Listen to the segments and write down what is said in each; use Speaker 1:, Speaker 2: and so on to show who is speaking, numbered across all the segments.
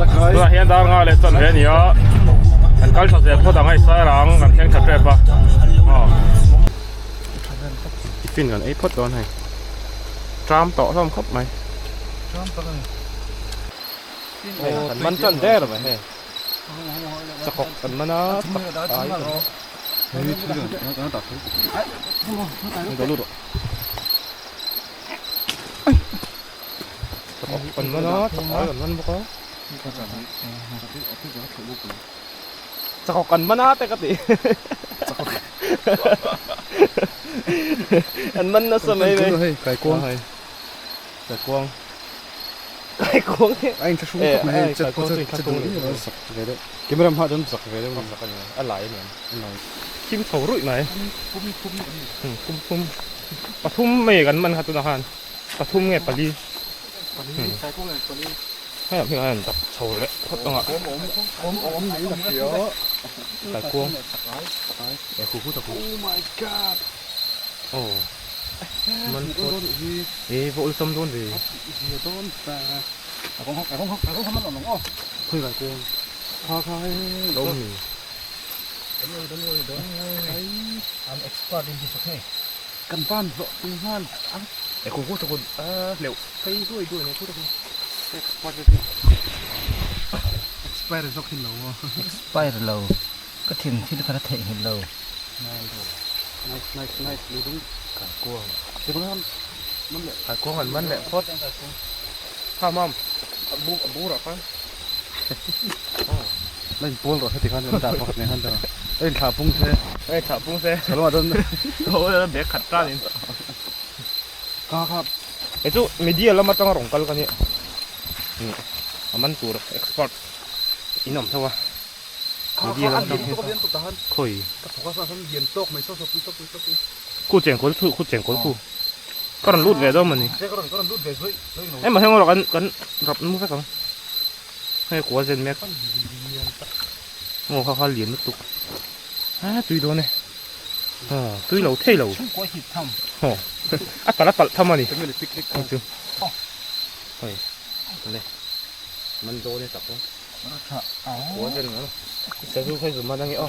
Speaker 1: ตัวเฮียนดาวงาเลยต้นเฮียนี่อ่ะอันกัลชอบเสียพอดังให้สายหลังกันแข่งขันเจ็บปะอ๋อฟินกันไอ้พอดตอนให้จามต่อซ่อมครับไหมโอ้มันจันแด้หรือไม่เฮ้จะกกันมันนะตายนี่ตัวลูกจะกกันมันนะจะตายกันมันบุกจะกกันมันนะแต่กติอันมันน่ะสมัยเลยไก่กวางไก่กวางไก่กวางเนี่ย
Speaker 2: anh chắc không có này chắc có chắc đúng rồi sặc cái đấy cái mà làm họ đâm sặc cái đấy mà sặc cái này
Speaker 1: ăn lại này kim thầu rụi nàyปะทุ่มไม่กันมันครับตัวละหันปะทุ่มไงปะลีให้พี่ให้จับโชว์เลยพอต้องอ่ะไก่กวางไก่คู่ตะคู่
Speaker 2: oh my god
Speaker 1: โอ้มันโวลซัมโดนดิ
Speaker 2: โดนแต่ของมันหลงอ๋อคุยกันกูพาใคร
Speaker 1: โดนนี่
Speaker 2: I'm expert in this okay กันบ้านเหรอคุณฮัน
Speaker 1: ไอ้คู่ตะคู่เร็วไปด้วยเนี่ยคู่ตะคู่
Speaker 2: expert is okay เหรอ
Speaker 3: expert เหรอก็ทิ้งที่เขาจะเทเห็นเหรอ
Speaker 2: nice ดูดูไก่กวางเดี๋ยวมันแหละ
Speaker 1: ไก่กวางมันแหละพอดข้าวมั่มบูหรอครับ
Speaker 2: เล่นปูนหรอให้ติดขันจะจับปกติฮันจ้ะเล่นขาปุ้งเซ่
Speaker 1: ขาปุ้งเซ่
Speaker 2: ฉลาดจัง
Speaker 1: โอ้ยเด็กขัดตาเนี่ย
Speaker 2: ครับ
Speaker 1: ไอ้จู่มีดีแล้วมาต้องร้องกันเนี่ยมันตัวเอ็กซ์พอร์ตอินอมเท่าไหร่มีดีแล้วต้องคุยคู่เจ๋งคู่เจ๋งคู่ก็รันรูดเวดมันนี่ไอ้มาให้เรากันรับนู้นไปก่อนให้กัวเซนแม็กโง่เขาเหรียญนุตุกตุยโดนเนี่ยตุยเราเท่เราโอ้ปัดทำมันนี่จริงเฮ้ยเลยมันโดนเนี่ยจับกัวเซนเหรอแต่ดูใครสุดมาดังเงี้ย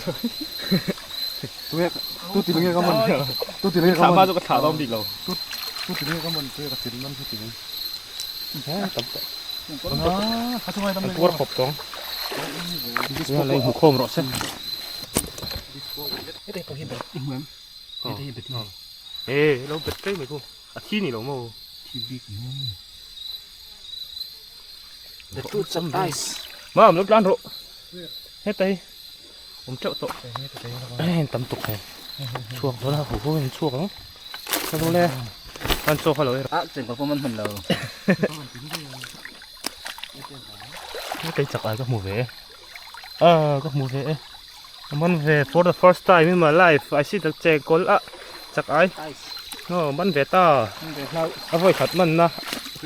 Speaker 2: ตู้ตีเงี้ยก็มันตู้ตีเงี้ยก็
Speaker 1: มันถาม
Speaker 2: มา
Speaker 1: จะก็ถามต้องดีเรา
Speaker 2: ตู้ตีเงี้ยก็มันตู้กระถิ่นมันตู้ตีเงี้ย
Speaker 1: ตับ
Speaker 2: เขาช่วยทำไม
Speaker 1: ตัวขบตองนี่อะไรหัวโคมรอเส้น
Speaker 2: ไม่ได้ตัวหินแบบเหมือนไม่ได้หินแบบที่
Speaker 1: เราเป็ดใกล้ไหมกูที่นี่เราโม่
Speaker 2: ที่บิ๊กThe fruits of ice
Speaker 1: มาผมรถร้านรถเฮ้ยเตยผมเจ้าโตตำตุกไงช่วงแล้วผมก็เป็นช่วงแล้วดูแลมันโซ่เขาเลย
Speaker 3: เจ๋งกว่าพวกมันเหมือนเรา
Speaker 1: ไม่เคยจับอะไรก็หมูเว่ก็หมูเว่มันเว่ for the first time in my life I see the เจกอลจักไอ้มันเวต้าเอาไว้ขัดมันนะ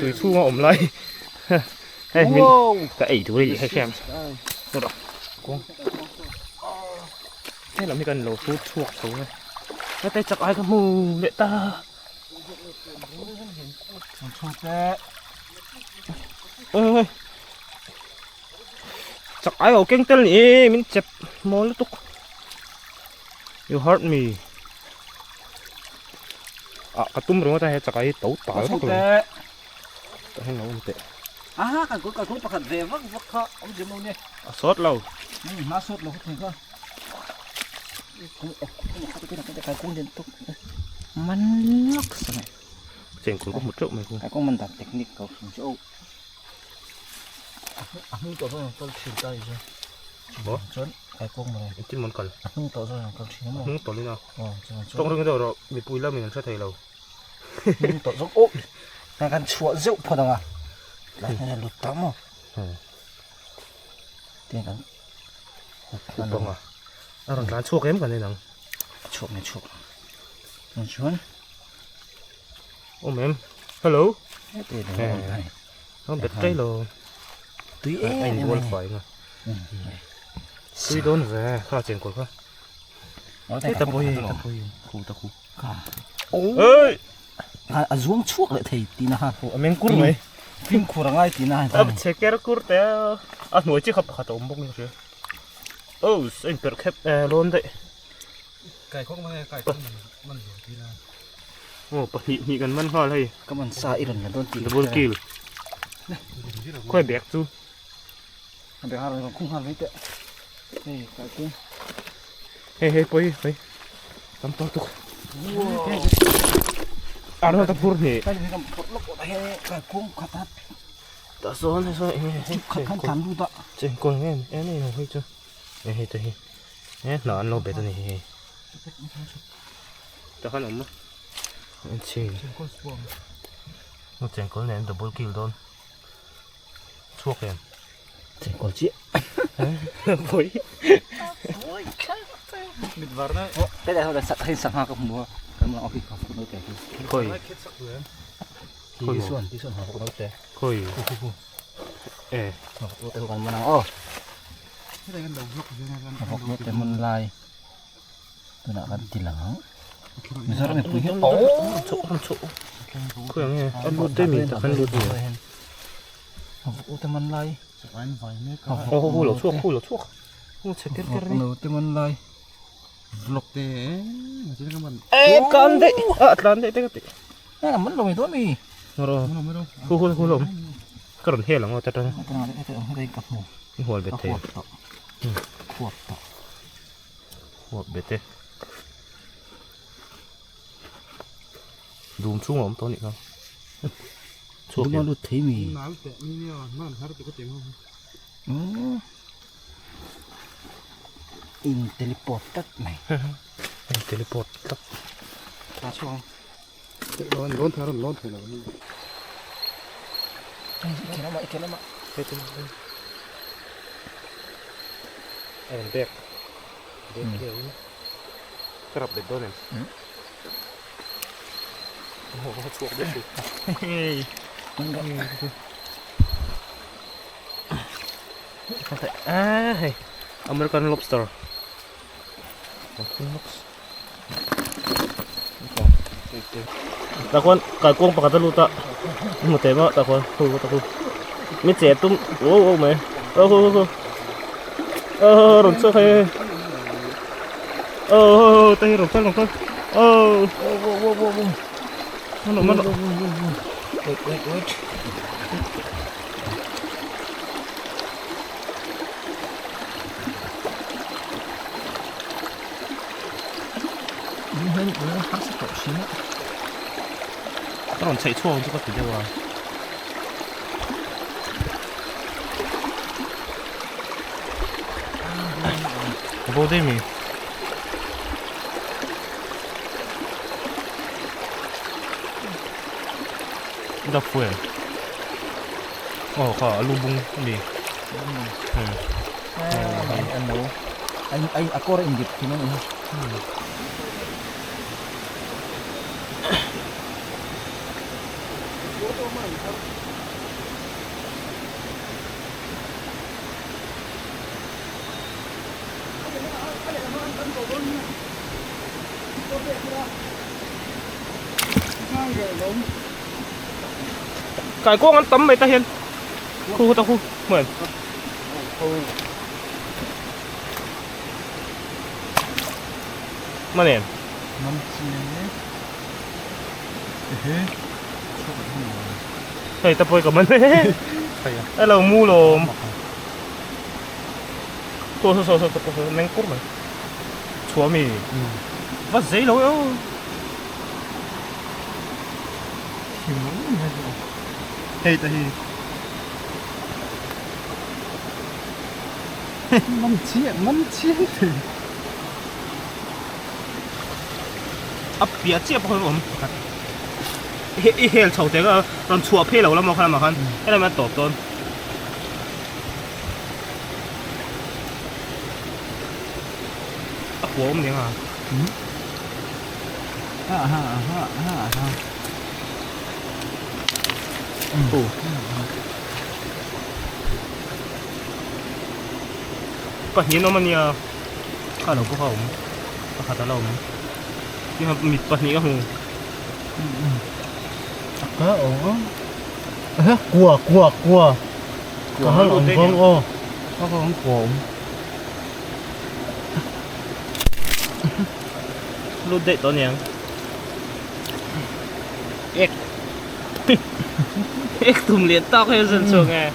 Speaker 1: ตุยชู่มาอมไรเฮ้ยมินก็ไอ้ดูดิให้แคมดูดอกกงให้เรามีกันโหลฟูดช่วงสูงเลยแล้วแต่จักไอ้ก็หมูเวต้า
Speaker 2: ชอบแล้
Speaker 1: จักไอ้เอาเก่งเต้นนี่มันเจ็บมอลตุก you hurt me กระตุ้มรู้ว่าจะให้จักไอ้เต่าตายก็เลยจะให้เราเตะ
Speaker 3: กันกูประคันเรียวักเขาเอาเดี๋ยวมึงเนี่ย
Speaker 1: ซอสเรา
Speaker 3: มาสดเราถึงก็กูเดินตุกมันล็อกสิ
Speaker 1: เจ๋งคุณก็หมดเจ้าไหมคุณ
Speaker 3: ก็มันตัดเทคนิคเขาโจ้
Speaker 2: มึงตัวนั้นก็ชิลใจใช่
Speaker 1: บ่
Speaker 3: จนไอ้กุ้งมาเลย
Speaker 1: จิ้มมันก่อน
Speaker 3: มึงตัวนั้นก็ชิลมั้ง
Speaker 1: มึงตัวนี้นะต้องเรื่องเดียวเรามีปุยแล้วมีเงินใช้ไทยเรา
Speaker 3: มึงตัวนั้นโอ้ในการชัวร์เจ้าพอดังอ่ะแล้วเนี่ยหลุดตั้มอ่ะเดี๋ยวกัน
Speaker 1: ถูกต้องอ่ะร้านชั่วเกมกันในหนัง
Speaker 3: ชัวร์ไม่ชัวร์มันชวน
Speaker 1: โอ้แม่ฮัลโหลเบ็ดใจเรา
Speaker 3: ตุ้ย
Speaker 1: ไอ้โดนไฟไงตุ้ยโดนแหวข้าเจ๋งกว่าข้าตะปุยคู่ตะคู่
Speaker 3: โอ้ยอาจวงชั่วเลยทีนะฮะ
Speaker 1: โอ้เมงกุ้งไหม
Speaker 3: วิ่งขวดง่ายตีหน้า
Speaker 1: अब checker kurte a noi chi khap khatom bok ni re oh sen per khep lon dai
Speaker 2: ไก่ข้องมันไก่ข้องมันอยู่ที่นั่น
Speaker 1: oh pa hi kan man ha lai
Speaker 3: ก็มันซาอีรันกันโดนตี
Speaker 1: double kill khoi bek chu
Speaker 3: ไปหาเราคุ้งหันไว้เตะนี่ไก่กุ้ง
Speaker 1: he he poi tam to tu aro ta pur ni
Speaker 3: ไก่นี่ก็ปลดล็อกอะไรไก่กุ้งขัดทัด
Speaker 1: ta son he so
Speaker 3: ขัดขันขันดูตะ
Speaker 1: chen kon ngen ni no hi chu he ta hi na an lo be ta ni he ta khan om en chi
Speaker 2: คนสวม
Speaker 1: no chen kon nen double kill don chuok em
Speaker 3: เจ็บก่อนจี้
Speaker 1: poi
Speaker 2: มิดวาร์นะ
Speaker 3: แต่เราได้สักให้สักห้ากับหัวกันมาเอาพี่เขาคนนู้นแต่
Speaker 1: khoi
Speaker 2: คิดสักเดือน
Speaker 3: ที่ส่วนหาคนนู้นแต่
Speaker 1: khoi e
Speaker 3: โอ้แต่กันมานั่งอ้อ
Speaker 2: ที่ได้กันดอกยกอยู่นะกัน
Speaker 3: หกรถแต่มันลายตัวหนักกันทีหลังมีสารไม่ปุ๋ยโอ้
Speaker 1: chỗ khuyên nghe ăn lụt đây mình ta ăn lụt nhiều
Speaker 3: โอ้แต่มันลาย
Speaker 2: สบายไฟไม่ก็
Speaker 1: ô lỗ chuộc ô chạy cái
Speaker 3: โอ้แต่มันลาย
Speaker 2: หลบเตะจริงๆก็มัน
Speaker 1: ê con đấy à con đấy đấy
Speaker 3: นี่มันลงไปตัวมี
Speaker 1: rồi
Speaker 2: ไม่รู้
Speaker 1: khu lồng cái đòn heo là ngon thật đấy
Speaker 3: ขนาดนี้แต่ให้กับหัว
Speaker 1: หัวเบ็ดเท
Speaker 3: ขวดต่อ
Speaker 1: หัวเบ็ดเทดูชุ่มหอมตัวนี้ครับ
Speaker 3: ดูมันดูทีมี
Speaker 2: หนาวแต่นี่เนี่ยมันหาตัวก็เต็มห้อง
Speaker 3: อินเทลิพอร์ตตัดไหน
Speaker 1: เทเลพอร์ตครับ
Speaker 3: ตาช่วง
Speaker 2: ร้อนทารุณร้อนถึงแล้วนี่
Speaker 3: เขียนมาเขียนมา
Speaker 1: เฮ้ยเอ็นเด็กเด็กเดี๋ยวนี้กระดับเด็กตัวนึงโอ้โหชวกด้วยสิ
Speaker 3: มันก็
Speaker 1: ah American lobster ตะควันกายกวงปกติลูตะหมดเต็มอ่ะตะควันถูกตะคุไม่เจ็บตุ้มโอ้โหไหมโอ้โหหลงเชือกให้ตะหลงเชือกหลงเชือก
Speaker 3: โว้
Speaker 1: มันหลงมันหลง
Speaker 3: เวทนี่เห็นมันฮัสต์ชิมะ
Speaker 1: ต้องใช้ช่วงทุกทีเดียวโบได้มีดับเฟืองโอ้ขอลูบุงมี
Speaker 3: อันนู้ไอ้อากอร์อินดิบที่นั่นเอง
Speaker 1: ไก่กวงอันตั้มไปตะเห็นคู่ตะคู่เหมือนมาเนี่ย
Speaker 2: มันเชียเฮ้
Speaker 1: เฮ้ยตะปอยกับมันไอ้เรามูโลมตัวโซ่แมงกุ๊ดมันชัวมีว่าเสียแล้ว
Speaker 2: เฮ้ยแต่เฮ้ยมันเชียถึง
Speaker 1: 啊，别接不我们看，一些炒这个让搓配了，我们看嘛看，那他们多多。啊，火我们啊，哦，不然我们呢，看了不好，我们看到了我们。นี่ครับมีปะนี้ก็หู
Speaker 3: ก็โอ้
Speaker 2: กลัวก็ให้หลงฟังโอ้ก็ของผม
Speaker 1: รูดเด็ดตัวเนี้ยเอ็กtùm liền tóc hay dần sương nghe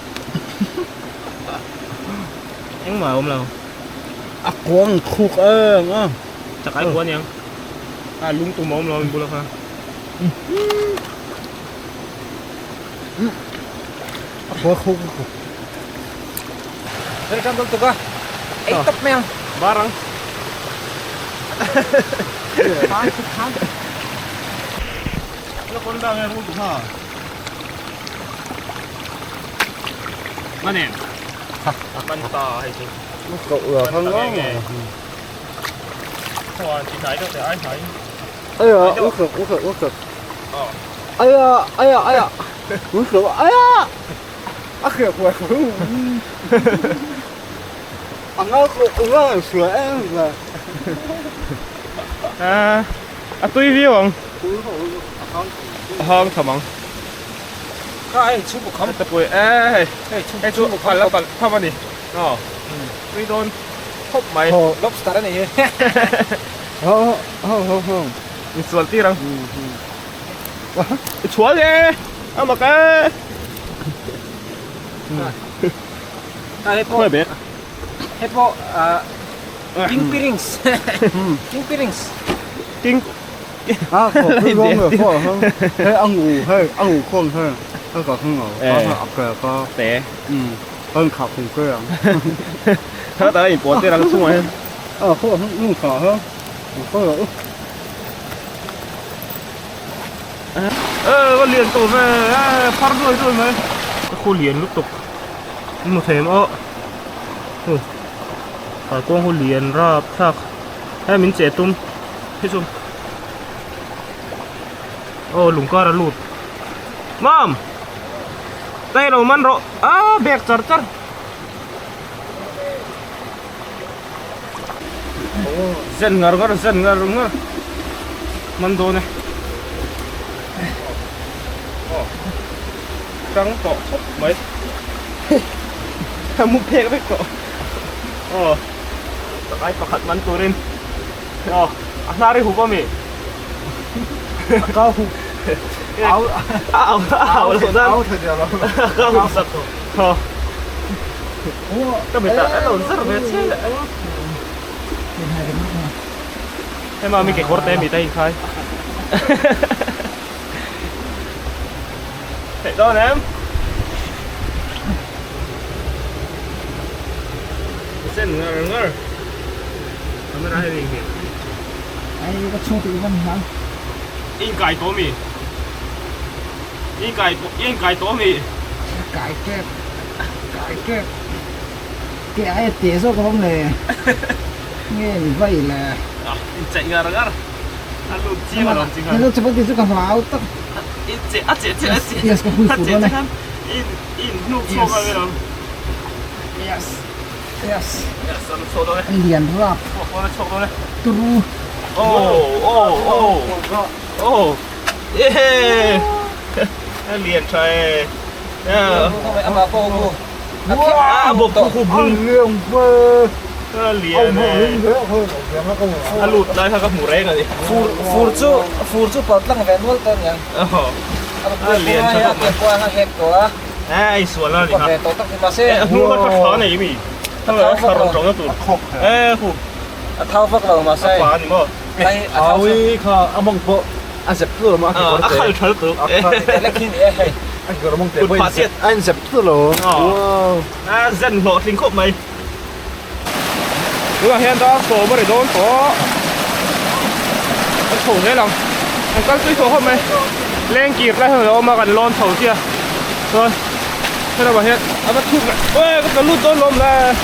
Speaker 1: anh mở không nào
Speaker 2: กวงคุกอ่ะ
Speaker 1: chắc ai quên nhang lung tùm ôm rồi bùa ha
Speaker 2: กวงคุก
Speaker 3: Đây trong tôi coi. Ấy tóc mèo.
Speaker 1: barang nó con đang nghe luôn hả mana apa ta hay gì
Speaker 2: nó cậu ở phân đó
Speaker 1: Hoa chỉ thấy được để ai thấy
Speaker 2: ơi uống cực ơi uống cực kìa quẹt nó sửa em là
Speaker 1: tuy viu không thầm mong
Speaker 3: Cái chú bộ không.
Speaker 1: tập bụi chú phải là bạn thăm anh đi tuy đôn hốc mày
Speaker 3: Hồ lobster này.
Speaker 2: không
Speaker 1: mình xuân tí rằng chúa đi ăn một cái
Speaker 3: Cái
Speaker 1: hơi biết
Speaker 3: hết bộ king piercings. King piercings.
Speaker 1: kinh
Speaker 2: khổ cái gom rồi khổ không hơi ăn ngủ không hơi hơi có không ngủ có học có
Speaker 1: té
Speaker 2: hơn khảo cùng cơ à
Speaker 1: thế tới bố tê đang xung rồi
Speaker 2: khổ không ngủ khảo hơn khổ rồi
Speaker 1: con liền tổ về phát rồi mấy khu liền lúc tục một thêm phải con khu liền ra thác hay mình sẽ tung hết rồi lùng ca đã lụt mom tay đầu man rồi bẹt chặt dân ngar man đồ này trắng cọ mấy mua phê cái cọ cái pakat man turin nari hukum mi
Speaker 2: cao
Speaker 1: áo rồi đó
Speaker 2: áo thật là
Speaker 1: cao sạch cái người ta đã lộn rất là mệt chết em mà mình cái corte mi tay khai thế đó em sen ngar không ra hay gì
Speaker 3: Ai có chung tự văn hả?
Speaker 1: in cài tổ mì in cài tổ mì
Speaker 3: Cái cái ai tía số không này nghe như vậy là
Speaker 1: chạy ngar anh luôn chi mà làm gì
Speaker 3: cái lúc chấp nhận cái pháo tóc
Speaker 1: in chạy
Speaker 3: yes cái hụt đó này
Speaker 1: in nụ sâu cái nào
Speaker 3: yes
Speaker 1: nó sâu đó này
Speaker 3: anh liền rap
Speaker 1: nó sâu đó này
Speaker 3: tu
Speaker 1: yeah liền trời
Speaker 3: ăn vào cô
Speaker 1: bộ tóc khu bùn
Speaker 2: liêng vơ
Speaker 1: liền lụt đây các mũ rê này
Speaker 3: phur chu bọt lăng về nuốt tên nhỉ liền cho các bạn qua hết của
Speaker 1: ai xua là gì
Speaker 3: về tổ tóc thì mà sẽ
Speaker 1: nu nó khó này mì thằng nó khó rong rong nó tụt khu
Speaker 3: thao phật vào mà sẽ
Speaker 1: quá gì mà
Speaker 3: đây
Speaker 2: ôi khờ mong bộ sẽ cửa mà
Speaker 1: khai trời tụt
Speaker 3: lấy khi này
Speaker 2: anh cửa mong
Speaker 1: tụt phát hiện
Speaker 2: anh sẽ cửa rồi
Speaker 1: dân lộ linh khốc mày đúng là hiện đó số mà để đón có thổ thế lòng anh cắt cái số hôm nay lên kịp lại rồi mà gần lon thổ kia rồi thế là bảo hiện bắt thúc lại ôi cái lút đón lom là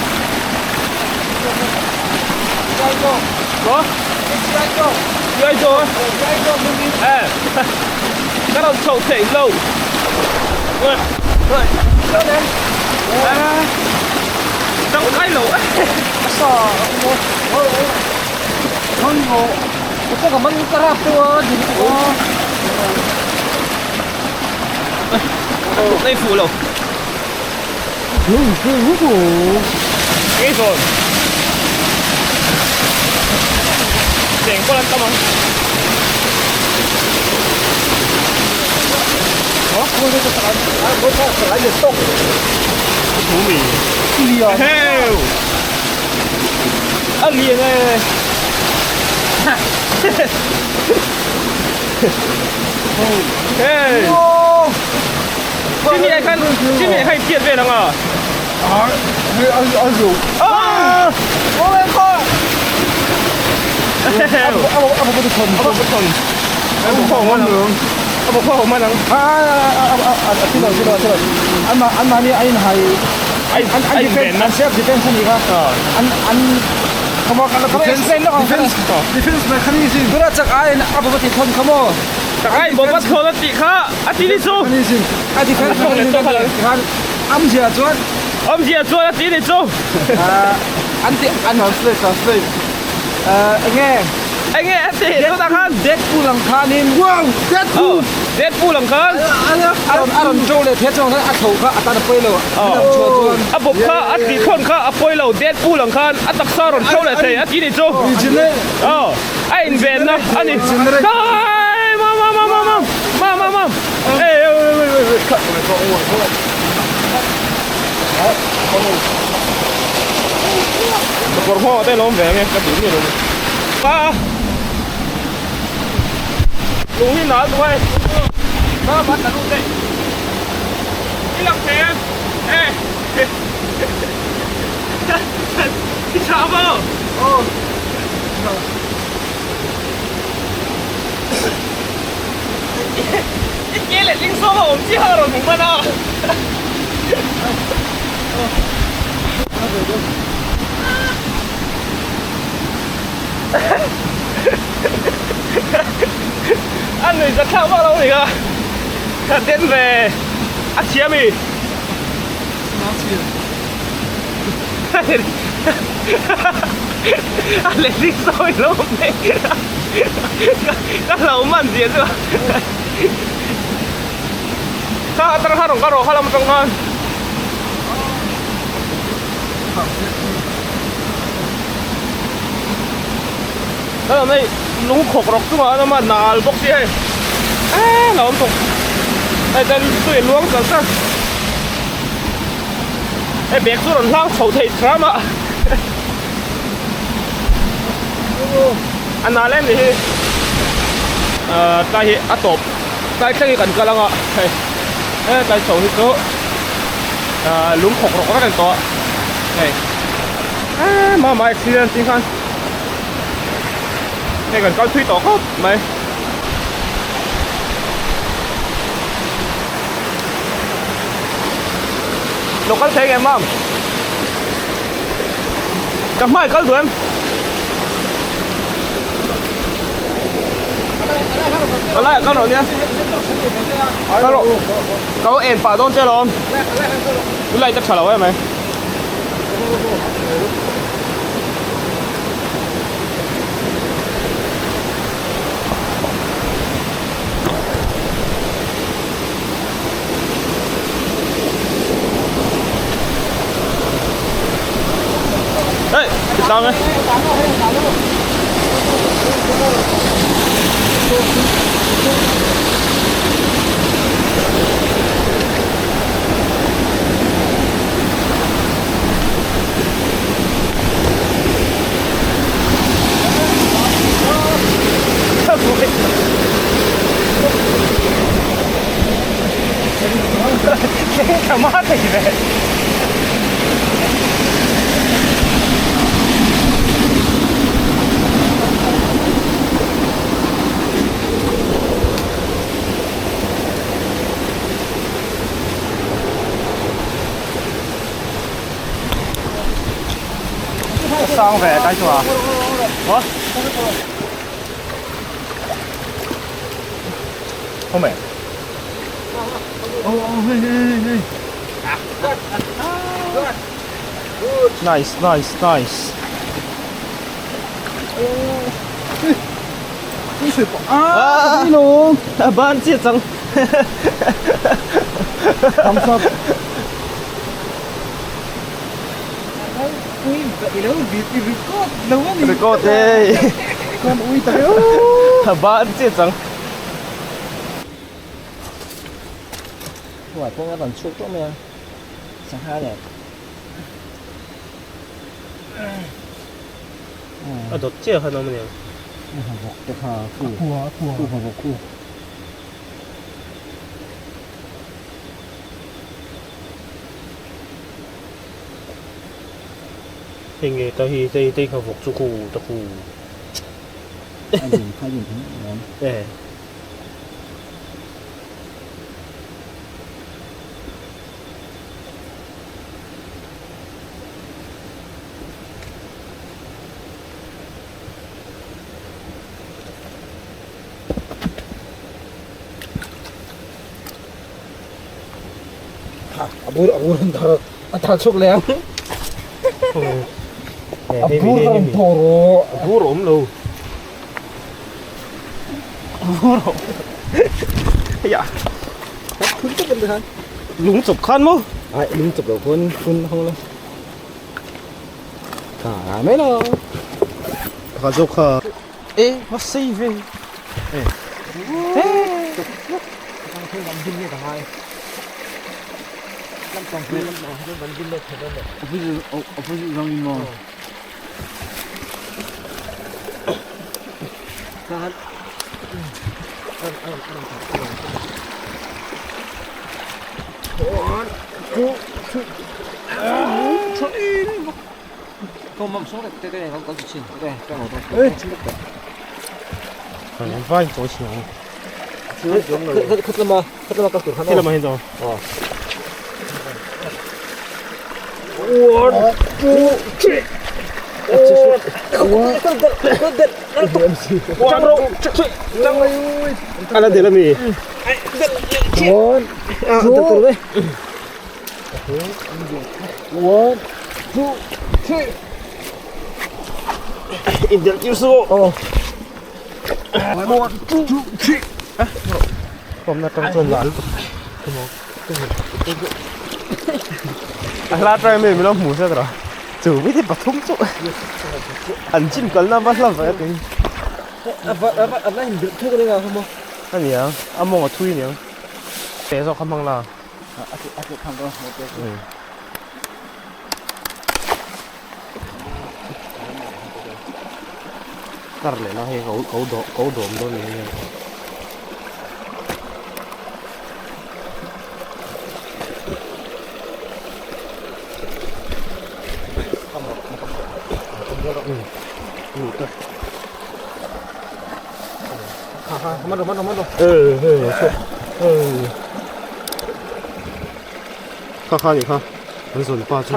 Speaker 1: có gai rồi cái đầu sầu thể lâu rồi trong cái lỗ
Speaker 3: sao không ngộ cái cái mình cái rap tua gì
Speaker 1: 你扶路，幾順，成個人得嘛？
Speaker 3: 来点动，
Speaker 1: 土米，
Speaker 3: 厉害！
Speaker 1: 啊臉咧，嘿，
Speaker 3: 哦，
Speaker 1: 今年看見咩人啊？
Speaker 3: 啊，有啊！我来看，不是คน
Speaker 1: 不錯，不錯我能，不錯我能，
Speaker 3: 知道，อันมานี่อันดีเฟนซ์เซฟดีเฟนซ์นี่ครับอันขโมยกันแล้วก็เอ็กซ์เซนต์นะครับดีเฟนซ์mechanismเวลาจากไอ้อัปปะติคนขโมย
Speaker 1: จากไอ้บอกว่าคนละติค่ะอาทิตย์นี้สู้
Speaker 3: mechanism ไอ้ดีเฟนซ์kan am sia chuan
Speaker 1: 我唔知啊，做一啲你做，
Speaker 3: อัน translate ไง
Speaker 1: ไอ้เงี้ยติตัวตาคัน
Speaker 3: เด็กผู้หลังคานินว้าวเด็กผู้
Speaker 1: เด็ดปูหลังคัน
Speaker 3: อันโจเลยเทสจงอันถูกค่ะอันตาไปเลยอันชัวร์ตัว
Speaker 1: อ่ะบอกค่ะอ่ะตีคนค่ะอ่ะปล่อยเราเด็ดปูหลังคันอ่ะตักซาร์นเท่าไรเท่อ่ะที่นี่โจ้
Speaker 3: จริงเลย
Speaker 1: ไอ้อินเวนนะอันนี้ได้มาเอ้ยปวดหัวได้ล้มแหวงไงกระดิ่งนี่เลยป้าลุงที่หนาด้วยมาบัดกันดูสิที่หลังแขนเอ้ยที่ชาบ้าโอ้一给脸拎说了，我们记号了，明白吗？anh này rất sao bao lâu rồi cơ? Thật đến về ăn chia mì. Anh lại đi sôi luôn đấy. Các lẩu mặn gì nữa? Sao tao ăn cái đồ hay là một trong ngon? Đó này lúng khổ rọc cơ mà nó mà nál bốc gì ấy. À nó không. Đây đây tôi luống cả sao? Ê bẹt xuống lần lang khẩu thịt lắm ạ. Anh nál lên đi. Tại à top. Tại cái gần cái lăng ạ. Ê tại khẩu thịt đó. Lúng khổ rọc rất là to. Này. À mà accident tin khăn. Này còn coi thuy tổ không mày lục có thấy em không cầm mai có đuổi em có lại có rồi nhá có rồi có em phải đón chơi luôn cái này chắc trả lời em mày đây sao đấy cả mát thì về sang về cái chùa hả không mẹ nice
Speaker 3: à đi luôn
Speaker 1: ban chia rằng
Speaker 3: thumbs up ui vậy đâu bị record đâu á
Speaker 1: Rồi có thế.
Speaker 3: con ui tao
Speaker 1: Bạn chết rằng.
Speaker 3: Ngoài con ăn suốt lắm nha sáng hai này
Speaker 1: 너 찌야 하나 뭐냐.
Speaker 3: được hả khu khu
Speaker 1: 이게 다히 데이 가복 주고 또
Speaker 3: anh nhìn thấy
Speaker 1: 네.
Speaker 3: aburan tar chuk leng aburan toro
Speaker 1: 부러 없노. 부러. 야,
Speaker 3: phun chút bên đây
Speaker 1: 룽 좁칸 뭐?
Speaker 3: ai đứng chụp đầu phun không lên cả mấy nó
Speaker 1: 가족하. 에, 마세이 왜?
Speaker 3: không làm gì như hai năm còn phun năm còn phun vẫn dính lên thật đấy
Speaker 2: 없어지 이상이 뭐
Speaker 3: không mầm xuống đây này không có gì xin đây trong một đây
Speaker 1: 안 파이 도시요.
Speaker 3: 그때만 깎고 하나
Speaker 1: 힐러만 해도. 하나 되라미.
Speaker 3: 원, 원, 투, 쓰리.
Speaker 1: 인들 유수.
Speaker 3: 원, 투, 쓰리.
Speaker 1: 겁나 깜짝 놀랐어. lát ra mình nó mù sao rồi chủ biết thế bật thúng chỗ anh chim cần làm bắt làm vậy thì
Speaker 3: anh ấy được thuốc đây là không?
Speaker 1: anh nhỉ anh mong ở thui nhỉ để cho không bằng là
Speaker 3: anh không đâu
Speaker 1: cắt lại nó hay cấu đốm đâu này
Speaker 3: 맞아.
Speaker 1: 카카니 카 왼손 빠져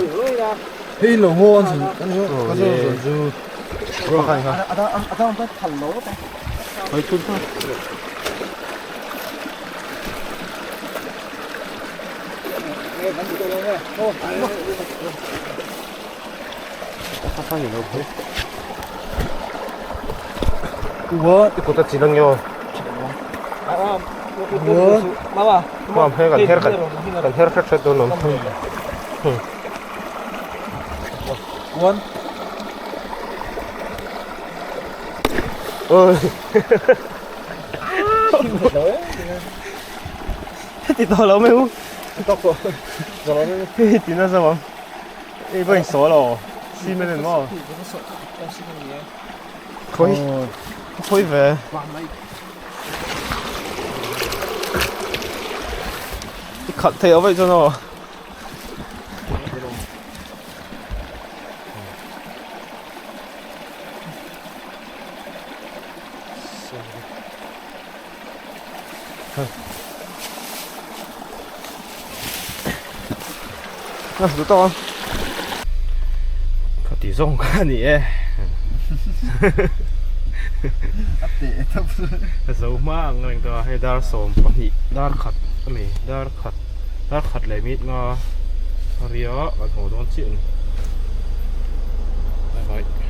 Speaker 2: 헤일로 호원선
Speaker 1: 가져 전주 카카니 카
Speaker 3: 아다 달로
Speaker 1: 거의 뚫다 카카니 넣고
Speaker 3: 원,
Speaker 1: 이것도 지능요
Speaker 3: 원, 나와.
Speaker 1: 그럼 해가 헤르카 쳐도 넘
Speaker 3: 원.
Speaker 1: thì to lắm em
Speaker 3: tóc rồi.
Speaker 1: thì nó sao không đi bên số rồi xin bên này mà khối về cut thấy ở vậy cho nó 또 떠. 그 뒤송 아니에. 그래서 막 그러니까 해 달솜 아니 달컷 아니 달컷 레밋 거 리어 가 도don chuyện. Bye bye.